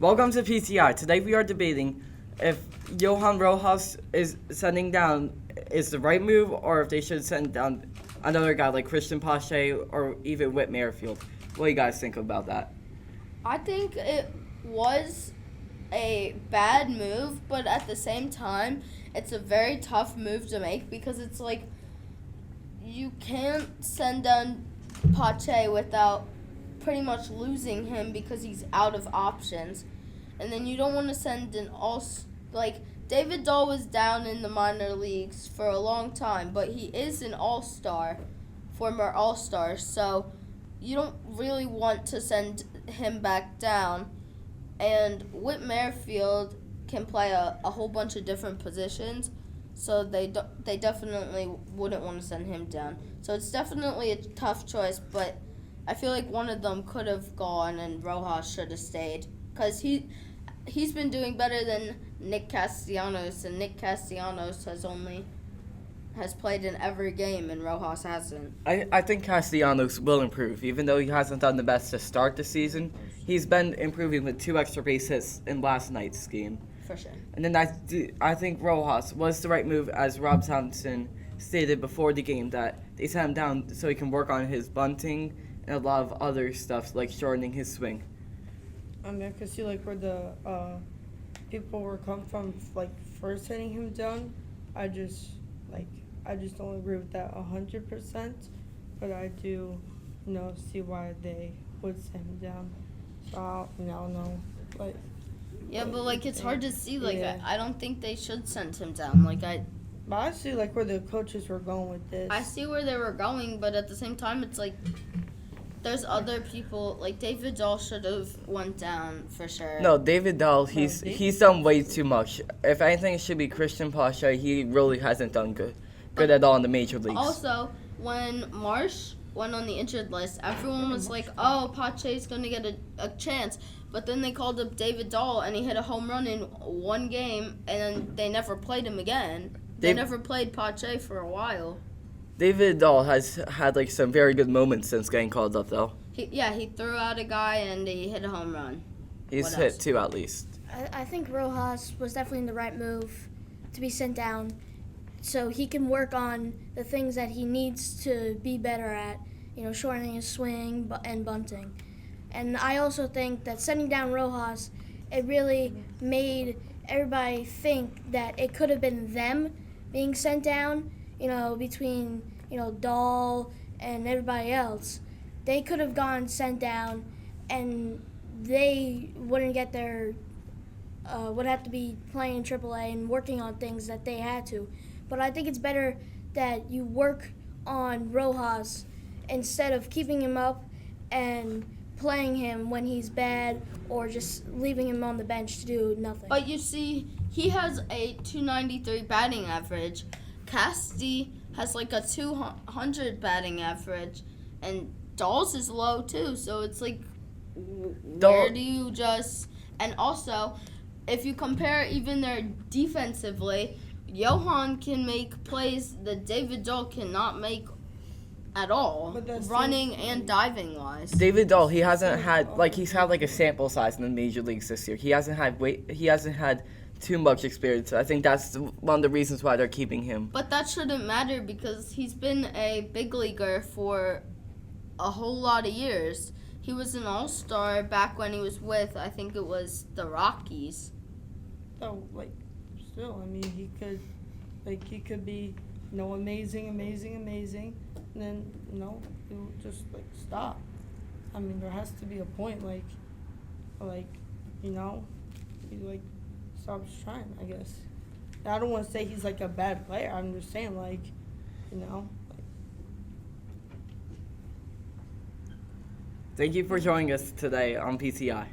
Welcome to PTI. Today we are debating if Johan Rojas is sending down is the right move, or if they should send down another guy like Christian Pache or even Whit Merrifield. What do you guys think about that? I think it was a bad move, but at the same time, it's a very tough move to make because it's like you can't send down Pache without pretty much losing him because he's out of options. And then you don't want to send an David Dahl was down in the minor leagues for a long time, but he is an all-star, former all-star, so you don't really want to send him back down. And Whit Merrifield can play a whole bunch of different positions, so they definitely wouldn't want to send him down. So it's definitely a tough choice, but I feel like one of them could have gone and Rojas should have stayed because he's been doing better than Nick Castellanos, and Nick Castellanos has played in every game and Rojas hasn't. I think Castellanos will improve, even though he hasn't done the best to start the season. He's been improving with 2 extra base hits in last night's game. For sure. And then I think Rojas was the right move, as Rob Thompson stated before the game, that they sent him down so he can work on his bunting and a lot of other stuff like shortening his swing. I mean, I can see where the people were coming from, first hitting him down. I just don't agree with that 100%, but I do, see why they would send him down. So I don't know, Yeah, but it's hard to see. Yeah. I don't think they should send him down. But I see where the coaches were going with this. I see where they were going, but at the same time, it's there's other people. David Dahl should have went down for sure. No, David Dahl, he's done way too much. If anything, it should be Christian Pache. He really hasn't done good at all in the major leagues. Also, when Marsh went on the injured list, everyone was like, oh, Pache's going to get a chance. But then they called up David Dahl, and he hit a home run in one game, and they never played him again. They never played Pache for a while. David Dahl has had some very good moments since getting called up, though. He threw out a guy and he hit a home run. He's hit 2 at least. I think Rojas was definitely the right move to be sent down so he can work on the things that he needs to be better at, shortening his swing and bunting. And I also think that sending down Rojas, it really made everybody think that it could have been them being sent down, between, Dahl and everybody else. They could have gone sent down and they wouldn't get would have to be playing in AAA and working on things that they had to. But I think it's better that you work on Rojas instead of keeping him up and playing him when he's bad or just leaving him on the bench to do nothing. But you see, he has a 293 batting average. Casty has a 200 batting average, and Dahl's is low too. So it's where do you just? And also, if you compare even their defensively, Johan can make plays that David Dahl cannot make at all, running and diving wise. David Dahl, he hasn't had he's had a sample size in the major leagues this year. He hasn't had too much experience. I think that's one of the reasons why they're keeping him. But that shouldn't matter because he's been a big leaguer for a whole lot of years. He was an all-star back when he was with, I think it was the Rockies. So, still, I mean, he could be, amazing, and then, he'll just, stop. I mean, there has to be a point, he, stops trying, I guess. I don't want to say he's, a bad player. I'm just saying, Thank you for joining us today on PTI.